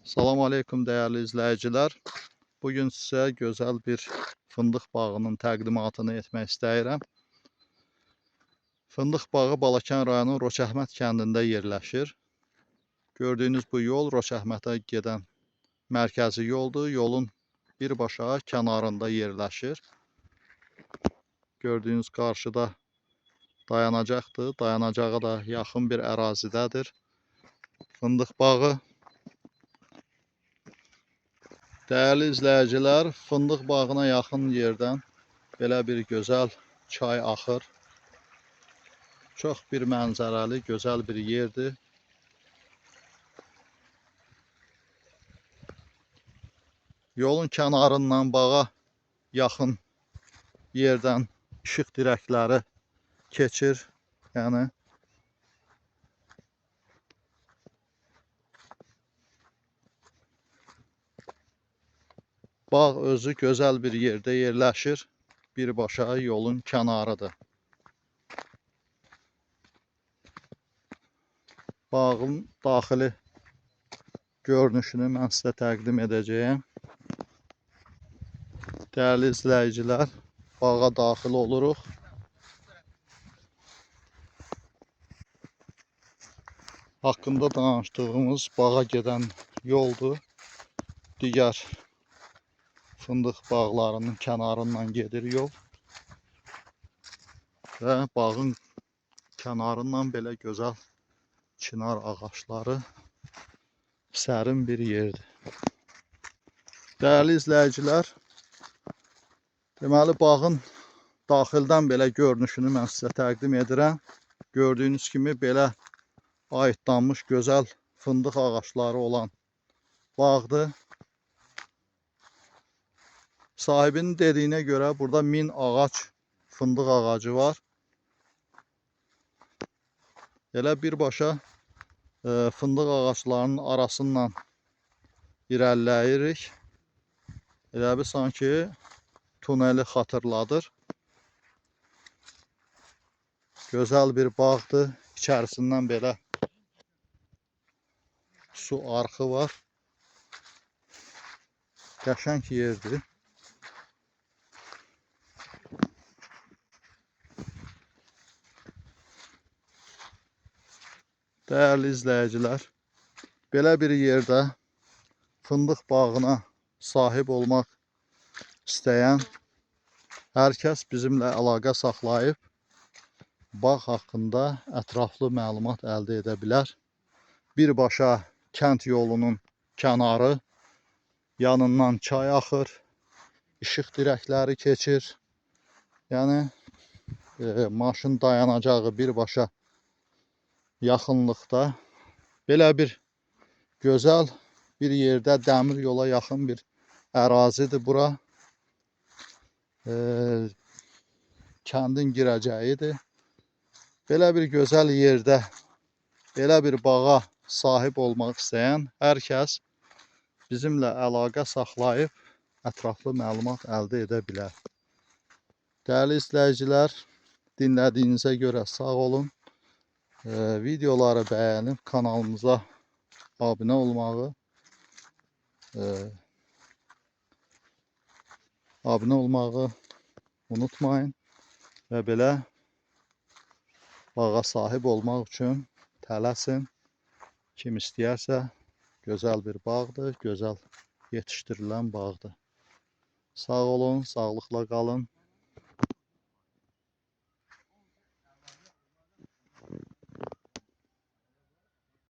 Salam aleykum değerli izləyicilər. Bugün sizə gözəl bir fındıq bağının təqdimatını etmək istəyirəm. Fındıq bağı Balakən rayonu Roçəhmət kəndində yerləşir. Gördüyünüz bu yol Roçəhmətə gedən mərkəzi yoldur. Yolun birbaşa kənarında yerləşir. Gördüyünüz qarşıda dayanacaqdır. Dayanacağa da yaxın bir ərazidədir fındıq bağı. Değerli izləyicilər, fındıq bağına yaxın yerdən belə bir gözəl çay axır. Çox bir mənzərəli, gözəl bir yerdir. Yolun kənarından bağa yaxın yerdən işıq dirəkləri keçir. Yəni bağ özü gözəl bir yerdə yerləşir. Birbaşa yolun kənarıdır. Bağın daxili görünüşünü mən sizə təqdim edəcəyəm. Değerli izləyicilər, bağa daxil oluruq. Hakkında danışdığımız bağa gedən yoldur. Digər fındıq bağlarının kənarından gedir yol. Və bağın kənarından belə gözəl çınar ağaçları, sərin bir yerdir. Değerli izləyicilər, deməli bağın daxildən belə görünüşünü mən sizə təqdim edirəm. Gördüyünüz kimi belə ayıtlanmış gözəl fındıq ağaçları olan bağdır. Sahibinin dediyinə görə burada 1000 ağac fındıq ağacı var. Elə birbaşa fındıq ağaçlarının arasından irəliləyirik. Elə bir sanki tuneli xatırladır. Gözəl bir bağdır. İçərisindən belə su arxı var. Qəşəng yerdir. Değerli izləyicilər, belə bir yerdə fındıq bağına sahib olmaq istəyən hər kəs bizimlə əlaqə saxlayıb bağ haqqında ətraflı məlumat əldə edə bilər. Birbaşa kənd yolunun kənarı, yanından çay axır, işıq dirəkləri keçir. Yəni maşın dayanacağı birbaşa yaxınlıqda. Belə bir gözəl bir yerdə dəmir yola yaxın bir ərazidir bura. Kəndin girəcəyidir. Belə bir gözəl yerdə, belə bir bağa sahib olmaq istəyən hər kəs bizimlə əlaqə saxlayıb ətraflı məlumat əldə edə bilər. Değerli izləyicilər, dinlədiyinizə görə sağ olun. Videoları bəyənib kanalımıza abunə olmağı unutmayın və belə bağa sahib olmaq üçün tələsin. Kim istəyərsə, gözəl bir bağdır, gözəl yetişdirilən bağdır. Sağ olun, sağlıqla qalın.